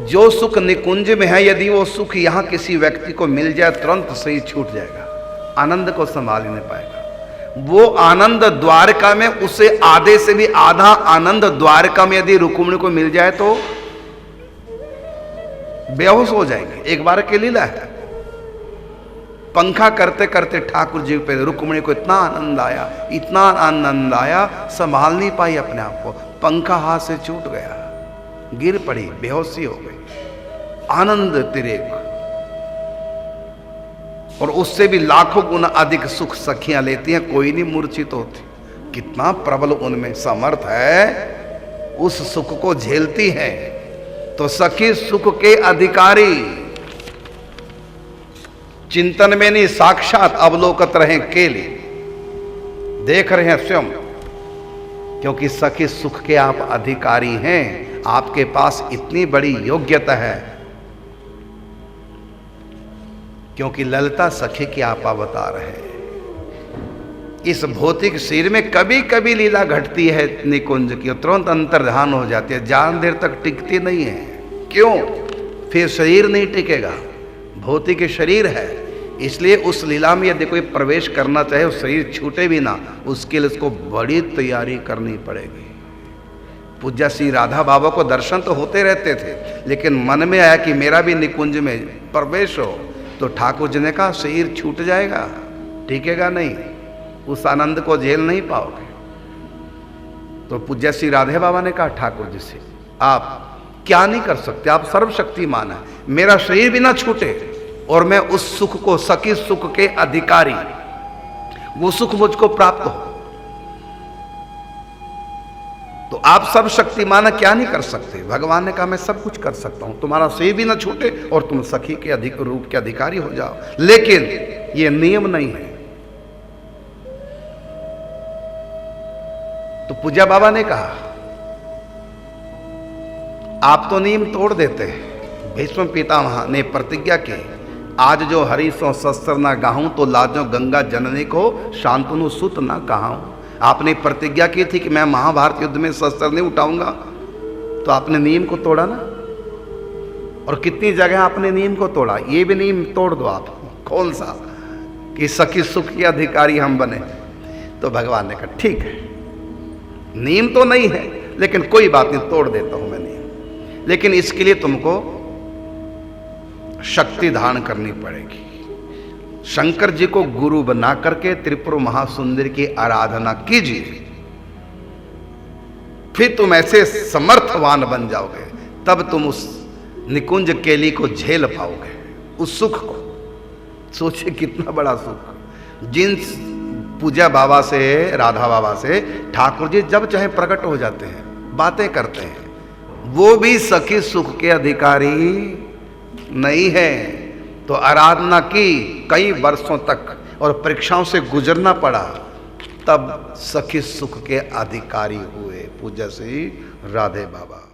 जो सुख निकुंज में है, यदि वो सुख यहां किसी व्यक्ति को मिल जाए तुरंत से ही छूट जाएगा, आनंद को संभाल नहीं पाएगा। वो आनंद द्वारका में, उसे आधे से भी आधा आनंद द्वारका में यदि रुक्मिणी को मिल जाए तो बेहोश हो जाएंगे। एक बार की लीला है, पंखा करते करते ठाकुर जी पे रुक्मिणी को इतना आनंद आया, इतना आनंद आया, संभाल नहीं पाई अपने आप को, पंखा हाथ से छूट गया, गिर पड़ी, बेहोशी हो गई। आनंद तिरेक, और उससे भी लाखों गुना अधिक सुख सखियां लेती हैं, कोई नहीं मूर्छित होती। कितना प्रबल उनमें समर्थ है, उस सुख को झेलती है। तो सखी सुख के अधिकारी, चिंतन में नहीं साक्षात अवलोकत रहे केले, देख रहे हैं स्वयं, क्योंकि सखी सुख के आप अधिकारी हैं, आपके पास इतनी बड़ी योग्यता है, क्योंकि ललिता सखी की आप अवतार है। इस भौतिक शरीर में कभी कभी लीला घटती है निकुंज की, तुरंत अंतर्ध्यान हो जाती है, ज्यादा देर तक टिकती नहीं है। क्यों? फिर शरीर नहीं टिकेगा, भौतिक शरीर है, इसलिए उस लीला में यदि कोई प्रवेश करना चाहे, उस शरीर छूटे भी ना, उसके लिए उसको बड़ी तैयारी करनी पड़ेगी। पूज्य श्री राधा बाबा को दर्शन तो होते रहते थे, लेकिन मन में आया कि मेरा भी निकुंज में प्रवेश हो, तो ठाकुर जी ने कहा शरीर छूट जाएगा, टिकेगा नहीं, उस आनंद को झेल नहीं पाओगे। तो पूज्य श्री राधे बाबा ने कहा ठाकुर जी से, आप क्या नहीं कर सकते, आप सर्वशक्तिमान है, मेरा शरीर भी ना छूटे और मैं उस सुख को, सखी सुख के अधिकारी, वो सुख मुझको प्राप्त हो, तो आप सर्वशक्तिमान क्या नहीं कर सकते। भगवान ने कहा मैं सब कुछ कर सकता हूं, तुम्हारा शरीर भी ना छूटे और तुम सखी के अधिक रूप के अधिकारी हो जाओ, लेकिन ये नियम नहीं है। तो पूज्य बाबा ने कहा आप तो नियम तोड़ देते हैं। भीष्म पितामह ने प्रतिज्ञा की, आज जो हरि सो शस्त्र ना गाहूं, तो लाजो गंगा जननी को शांतनु सुत ना कहाऊं। आपने प्रतिज्ञा की थी कि मैं महाभारत युद्ध में शस्त्र नहीं उठाऊंगा, तो आपने नियम को तोड़ा ना। और कितनी जगह आपने नियम को तोड़ा, ये भी नियम तोड़ दो आप। कौन सा? कि सखी सुख के अधिकारी हम बने। तो भगवान ने कहा ठीक है, नियम तो नहीं है, लेकिन कोई बात नहीं, तोड़ देता हूं मैं नियम, लेकिन इसके लिए तुमको शक्ति धारण करनी पड़ेगी। शंकर जी को गुरु बना करके त्रिपुर महासुंदरी की आराधना कीजिए, फिर तुम ऐसे समर्थवान बन जाओगे, तब तुम उस निकुंज केली को झेल पाओगे, उस सुख को। सोचिए कितना बड़ा सुख। जिन पूजा बाबा से, राधा बाबा से ठाकुर जी जब चाहे प्रकट हो जाते हैं, बातें करते हैं, वो भी सखी सुख के अधिकारी नहीं है। तो आराधना की कई वर्षों तक और परीक्षाओं से गुजरना पड़ा, तब सखी सुख के अधिकारी हुए पूज्य श्री राधे बाबा।